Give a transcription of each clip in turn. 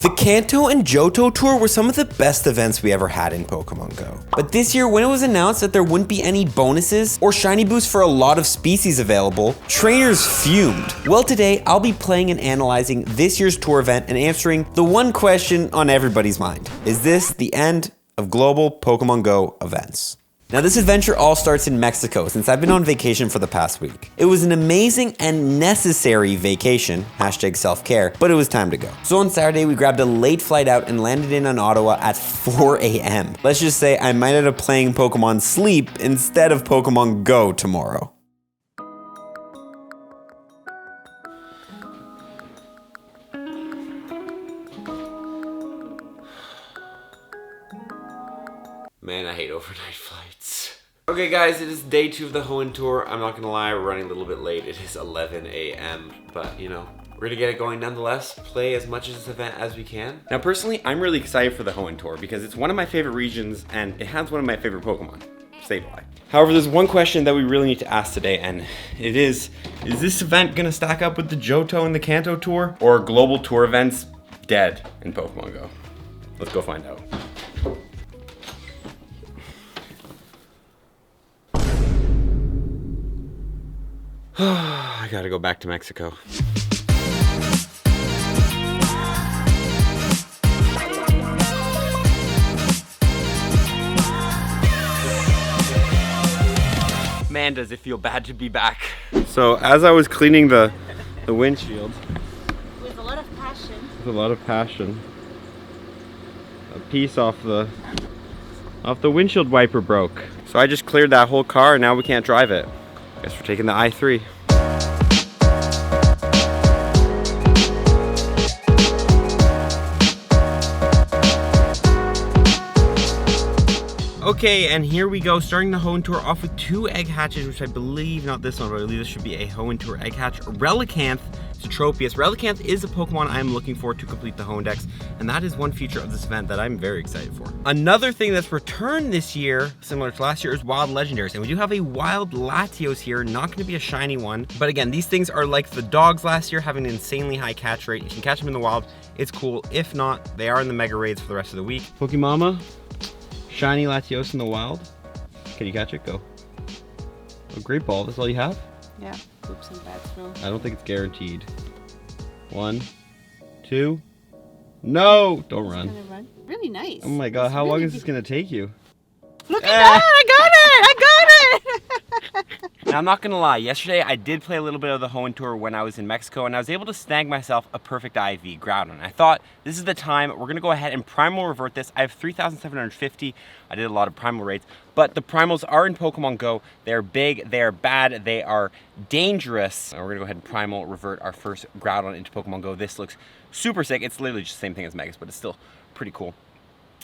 The Kanto and Johto Tour were some of the best events we ever had in Pokemon Go. But this year, when it was announced that there wouldn't be any bonuses or shiny boosts for a lot of species available, trainers fumed. Well, today, I'll be playing and analyzing this year's tour event and answering the one question on everybody's mind. Is this the end of Global Pokemon Go Events? Now, this adventure all starts in Mexico since I've been on vacation for the past week. It was an amazing and necessary vacation, hashtag self-care, but it was time to go. So on Saturday, we grabbed a late flight out and landed in on Ottawa at 4 a.m. Let's just say I might end up playing Pokemon Sleep instead of Pokemon Go tomorrow. Man, I hate overnight flights. Okay guys, it is day 2 of the Hoenn tour. I'm not gonna lie, we're running a little bit late. It is 11 a.m. But you know, we're gonna get it going nonetheless. Play as much of this event as we can. Now personally, I'm really excited for the Hoenn tour because it's one of my favorite regions and it has one of my favorite Pokemon, Sableye. However, there's one question that we really need to ask today, and it is this event gonna stack up with the Johto and the Kanto tour? Or are global tour events dead in Pokemon Go? Let's go find out. I gotta go back to Mexico. Man, does it feel bad to be back. So as I was cleaning the windshield, with a lot of passion, a piece off the windshield wiper broke. So I just cleared that whole car and now we can't drive it. Guess we're taking the I-3. Okay, and here we go, starting the Hoenn tour off with 2 egg hatches, which I believe, not this one, but I believe this should be a Hoenn tour egg hatch. Relicanth, Satropius. Relicanth is a Pokemon I am looking for to complete the Hoenn Dex, and that is one feature of this event that I'm very excited for. Another thing that's returned this year, similar to last year, is Wild Legendaries, and we do have a Wild Latios here, not going to be a shiny one, but again, these things are like the dogs last year, having an insanely high catch rate. You can catch them in the wild, it's cool. If not, they are in the Mega Raids for the rest of the week. Pokemama, shiny Latios in the wild. Can you catch it? Go. Oh, great ball, that's all you have? Yeah, oops and bad throw. I don't think it's guaranteed. 1, 2. No! Don't run. Run. Really nice. Oh my god, how long is this gonna take you? Look at that! I got it! Now, I'm not gonna lie, yesterday I did play a little bit of the Hoenn tour when I was in Mexico, and I was able to snag myself a perfect IV Groudon. I thought, this is the time, we're gonna go ahead and primal revert this. I have 3,750. I did a lot of primal raids, but the primals are in Pokemon Go. They're big, they're bad, they are dangerous. And we're gonna go ahead and primal revert our first Groudon into Pokemon Go. This looks super sick. It's literally just the same thing as Megas, but it's still pretty cool.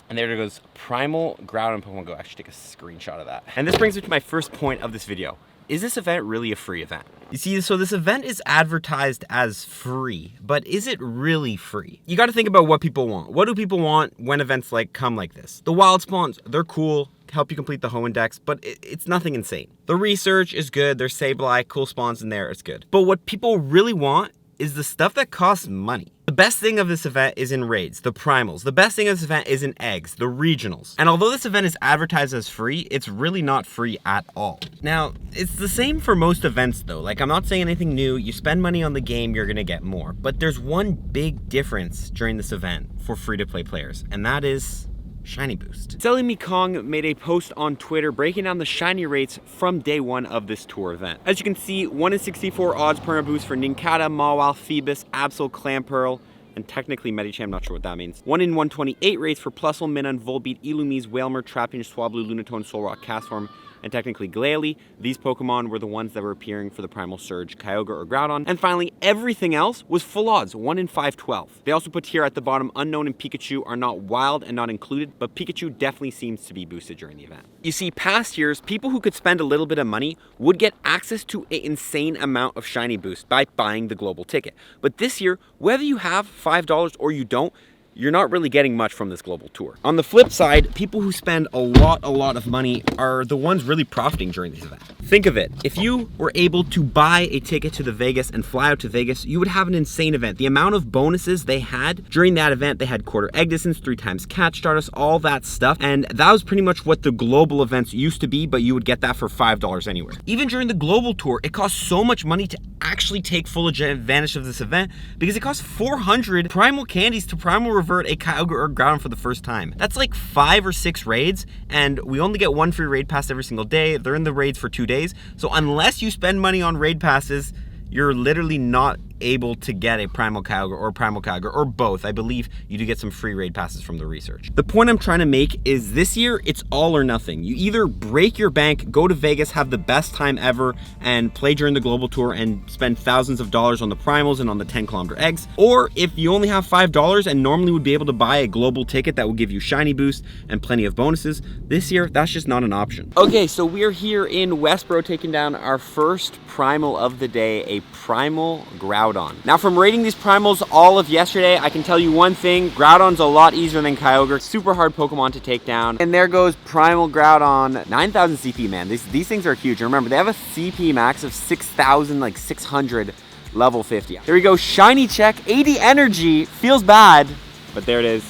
And there it goes, Primal Groudon Pokemon Go. I should take a screenshot of that. And this brings me to my first point of this video. Is this event really a free event? You see, so this event is advertised as free, but is it really free? You gotta think about what people want. What do people want when events come like this? The wild spawns, they're cool, help you complete the Hoenn Dex, but it's nothing insane. The research is good, there's Sableye, cool spawns in there, it's good. But what people really want is the stuff that costs money. The best thing of this event is in raids, the primals. The best thing of this event is in eggs, the regionals. And although this event is advertised as free, it's really not free at all. Now, it's the same for most events though. I'm not saying anything new. You spend money on the game, you're gonna get more. But there's one big difference during this event for free-to-play players, and that is shiny boost. Selling Kong made a post on Twitter breaking down the shiny rates from day 1 of this tour event. As you can see, 1 in 64 odds perma boost for Nincada, Mawile, Phoebus, Absol, Clamperl, and technically Medicham, not sure what that means. 1 in 128 rates for Plusle, Minun, Volbeat, Illumise, Wailmer, Trapinch, Swablu, Lunatone, Solrock, Castform, and technically Glalie. These Pokemon were the ones that were appearing for the Primal Surge, Kyogre or Groudon. And finally, everything else was full odds, 1 in 512. They also put here at the bottom, Unknown and Pikachu are not wild and not included, but Pikachu definitely seems to be boosted during the event. You see, past years, people who could spend a little bit of money would get access to an insane amount of shiny boost by buying the global ticket. But this year, whether you have $5 or you don't, you're not really getting much from this global tour. On the flip side, people who spend a lot of money are the ones really profiting during this event. Think of it, if you were able to buy a ticket to the Vegas and fly out to Vegas, you would have an insane event. The amount of bonuses they had during that event, they had quarter egg distance, 3 times catch stardust, all that stuff. And that was pretty much what the global events used to be, but you would get that for $5 anywhere. Even during the global tour, it costs so much money to actually take full advantage of this event because it costs 400 primal candies to primal revert a Kyogre or Groudon for the first time. That's like 5 or 6 raids, and we only get 1 free raid pass every single day. They're in the raids for 2 days. So unless you spend money on raid passes, you're literally not able to get a primal Kyogre or both. I believe you do get some free raid passes from the research. The point I'm trying to make is this year it's all or nothing. You either break your bank, go to Vegas, have the best time ever, and play during the global tour and spend thousands of dollars on the primals and on the 10-kilometer eggs. Or if you only have $5 and normally would be able to buy a global ticket that will give you shiny boost and plenty of bonuses, this year that's just not an option. Okay, so we're here in Westboro taking down our first primal of the day, a primal Groudon. Now from rating these primals all of yesterday, I can tell you one thing, Groudon's a lot easier than Kyogre, super hard Pokemon to take down. And there goes primal Groudon, 9,000 CP, man. These things are huge. Remember, they have a CP max of 6,600 level 50. There we go, shiny check, 80 energy, feels bad, but there it is.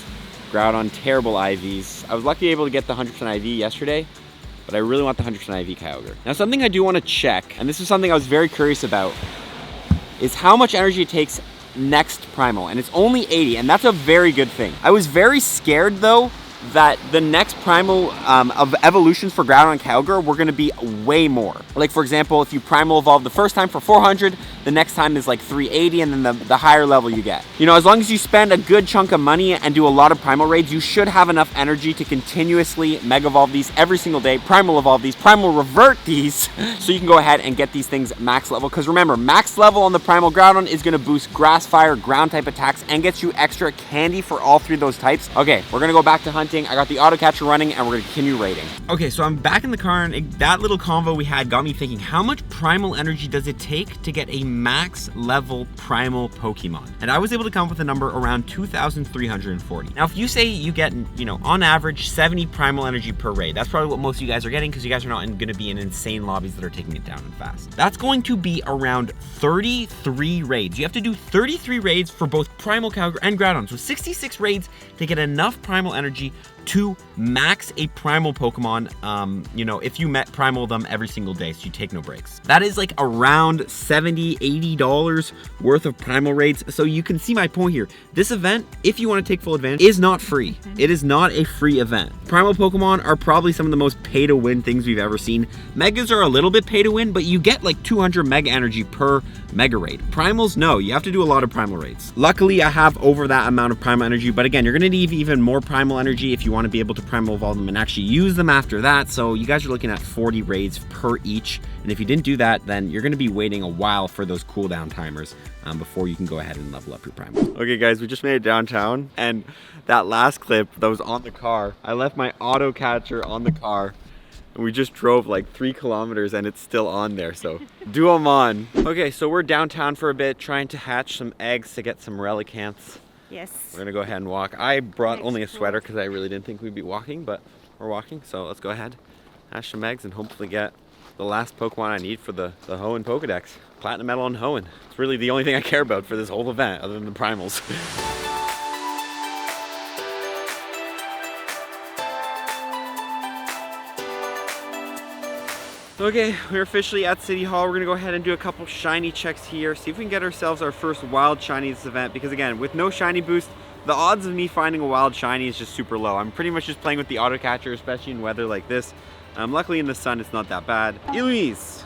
Groudon, terrible IVs. I was lucky able to get the 100% IV yesterday, but I really want the 100% IV Kyogre. Now something I do want to check, and this is something I was very curious about, is how much energy it takes next primal, and it's only 80, and that's a very good thing. I was very scared though that the next primal of evolutions for Groudon and Kyogre were going to be way more. Like for example, if you primal evolve the first time for 400, the next time is like 380, and then the higher level you get. You know, as long as you spend a good chunk of money and do a lot of primal raids, you should have enough energy to continuously mega evolve these every single day, primal evolve these, primal revert these, so you can go ahead and get these things max level. Because remember, max level on the primal Groudon is going to boost grass, fire, ground type attacks and gets you extra candy for all 3 of those types. Okay, we're going to go back to hunting. I got the auto catcher running and we're going to continue raiding. Okay, so I'm back in the car, and that little convo we had got me thinking, how much primal energy does it take to get a max level primal Pokemon? And I was able to come up with a number around 2,340. Now, if you say you get, you know, on average 70 primal energy per raid, that's probably what most of you guys are getting because you guys are not going to be in insane lobbies that are taking it down and fast. That's going to be around 33 raids. You have to do 33 raids for both primal Kyogre and Groudon. So 66 raids to get enough primal energy to max a primal Pokemon, you know, if you met primal them every single day, so you take no breaks. That is like around $70, $80 worth of primal raids. So you can see my point here. This event, if you want to take full advantage, is not free. It is not a free event. Primal Pokemon are probably some of the most pay to win things we've ever seen. Megas are a little bit pay to win, but you get like 200 mega energy per mega raid. Primals, no, you have to do a lot of primal raids. Luckily, I have over that amount of primal energy, but again, you're gonna need even more primal energy if you want to be able to primal evolve them and actually use them after that. So you guys are looking at 40 raids per each, and if you didn't do that, then you're going to be waiting a while for those cooldown timers before you can go ahead and level up your primal. Okay guys, we just made it downtown, and that last clip that was on the car, I left my auto catcher on the car, and we just drove like 3 kilometers and it's still on there, so do them on. Okay, so we're downtown for a bit trying to hatch some eggs to get some relicanths. Yes. We're gonna go ahead and walk. I brought only a sweater because I really didn't think we'd be walking, but we're walking, so let's go ahead, hatch some eggs, and hopefully get the last Pokemon I need for the Hoenn Pokedex. Platinum Medal and Hoenn. It's really the only thing I care about for this whole event, other than the primals. Okay, we're officially at City Hall. We're gonna go ahead and do a couple shiny checks here, see if we can get ourselves our first wild shiny this event, because again, with no shiny boost, the odds of me finding a wild shiny is just super low. I'm pretty much just playing with the auto catcher, especially in weather like this. Luckily in the sun, it's not that bad. Eloise!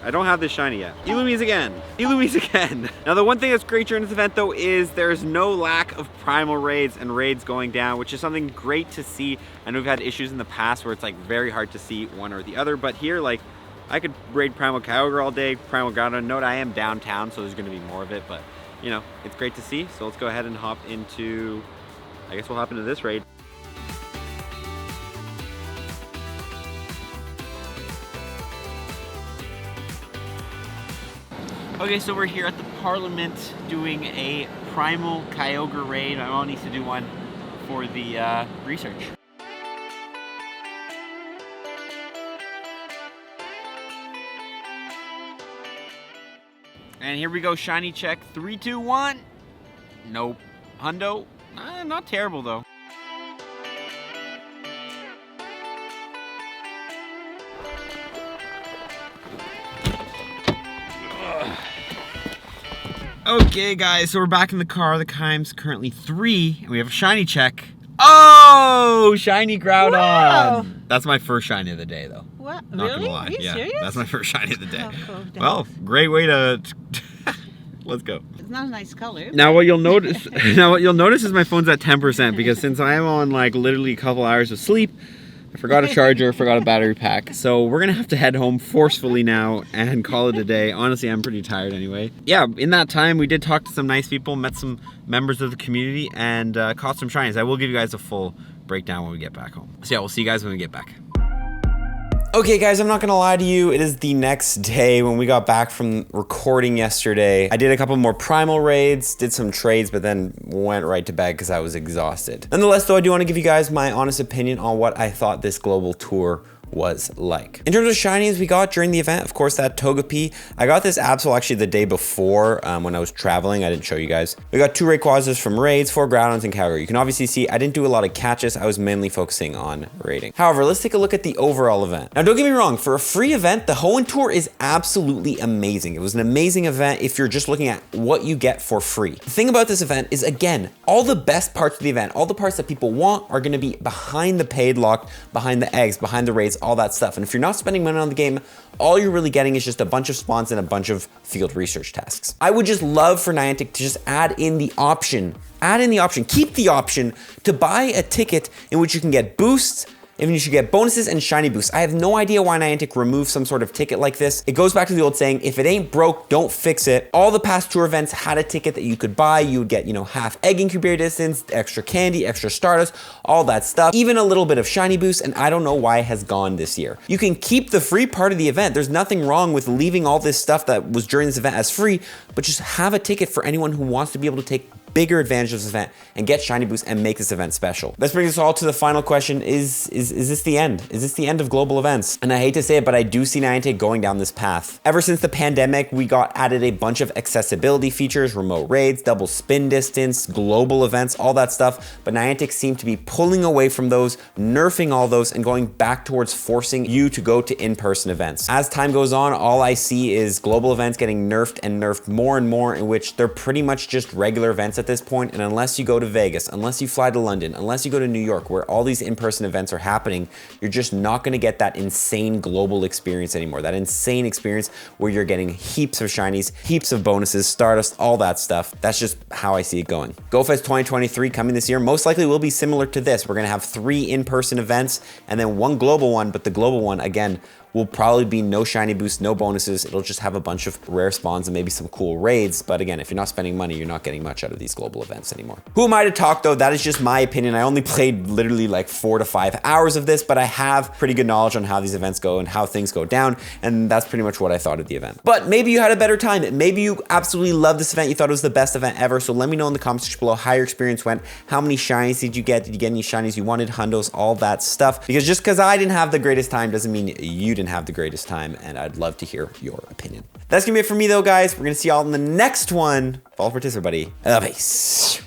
I don't have this shiny yet. Eloise again! Eloise again! Now the one thing that's great during this event though is there's no lack of primal raids and raids going down, which is something great to see. I know we've had issues in the past where it's like very hard to see one or the other, but here like I could raid primal Kyogre all day, primal Groudon. Note I am downtown, so there's gonna be more of it, but you know, it's great to see. So let's go ahead and hop into, I guess we'll hop into this raid. Okay, so we're here at the Parliament doing a Primal Kyogre raid. I all need to do one for the research. And here we go, shiny check. 3, 2, 1. Nope. Hundo. Not terrible though. Okay guys, so we're back in the car. The time's currently 3 and we have a shiny check. Oh, shiny Groudon. Wow. That's my first shiny of the day though. What? Not Really? gonna lie. Are you Yeah, serious? that's my first shiny of the day. Oh, cool. Well, great way to let's go. It's not a nice color. Now what you'll notice is my phone's at 10% because since I am on like literally a couple hours of sleep, I forgot a charger, forgot a battery pack. So we're gonna have to head home forcefully now and call it a day. Honestly, I'm pretty tired anyway. Yeah, in that time we did talk to some nice people, met some members of the community, and caught some shinies. I will give you guys a full breakdown when we get back home. So yeah, we'll see you guys when we get back. Okay guys, I'm not gonna lie to you, it is the next day when we got back from recording yesterday. I did a couple more primal raids, did some trades, but then went right to bed because I was exhausted. Nonetheless though, I do want to give you guys my honest opinion on what I thought this global tour was like. In terms of shinies we got during the event, of course that Togepi. I got this Absol actually the day before when I was traveling. I didn't show you guys. We got 2 Rayquazas from raids, 4 Groudons and Kyogre. You can obviously see I didn't do a lot of catches. I was mainly focusing on raiding. However, let's take a look at the overall event. Now don't get me wrong, for a free event, the Hoenn Tour is absolutely amazing. It was an amazing event if you're just looking at what you get for free. The thing about this event is, again, all the best parts of the event, all the parts that people want are gonna be behind the paid lock, behind the eggs, behind the raids, all that stuff. And if you're not spending money on the game, all you're really getting is just a bunch of spawns and a bunch of field research tasks. I would just love for Niantic to just add in the option, keep the option to buy a ticket in which you can get boosts, and you should get bonuses and shiny boosts. I have no idea why Niantic removed some sort of ticket like this. It goes back to the old saying, if it ain't broke, don't fix it. All the past tour events had a ticket that you could buy. You would get, half egg incubator distance, extra candy, extra Stardust, all that stuff, even a little bit of shiny boost, and I don't know why it has gone this year. You can keep the free part of the event. There's nothing wrong with leaving all this stuff that was during this event as free, but just have a ticket for anyone who wants to be able to take bigger advantage of this event and get shiny boosts and make this event special. This brings us all to the final question. Is this the end? Is this the end of global events? And I hate to say it, but I do see Niantic going down this path. Ever since the pandemic, we got added a bunch of accessibility features, remote raids, double spin distance, global events, all that stuff. But Niantic seemed to be pulling away from those, nerfing all those, and going back towards forcing you to go to in-person events. As time goes on, all I see is global events getting nerfed and nerfed more and more, in which they're pretty much just regular events at this point. And unless you go to Vegas, unless you fly to London, unless you go to New York, where all these in-person events are happening, you're just not going to get that insane global experience anymore. That insane experience where you're getting heaps of shinies, heaps of bonuses, Stardust, all that stuff. That's just how I see it going. GoFest 2023 coming this year most likely will be similar to this. We're going to have 3 in-person events and then 1 global one, but the global one, again, will probably be no shiny boosts, no bonuses. It'll just have a bunch of rare spawns and maybe some cool raids. But again, if you're not spending money, you're not getting much out of these global events anymore. Who am I to talk though? That is just my opinion. I only played literally like 4 to 5 hours of this, but I have pretty good knowledge on how these events go and how things go down. And that's pretty much what I thought of the event. But maybe you had a better time. Maybe you absolutely loved this event. You thought it was the best event ever. So let me know in the comments section below how your experience went. How many shinies did you get? Did you get any shinies you wanted? Hundos, all that stuff. Because just because I didn't have the greatest time doesn't mean you didn't have the greatest time. And I'd love to hear your opinion. That's gonna be it for me though, guys. We're gonna see y'all in the next one. Follow for everybody. Peace.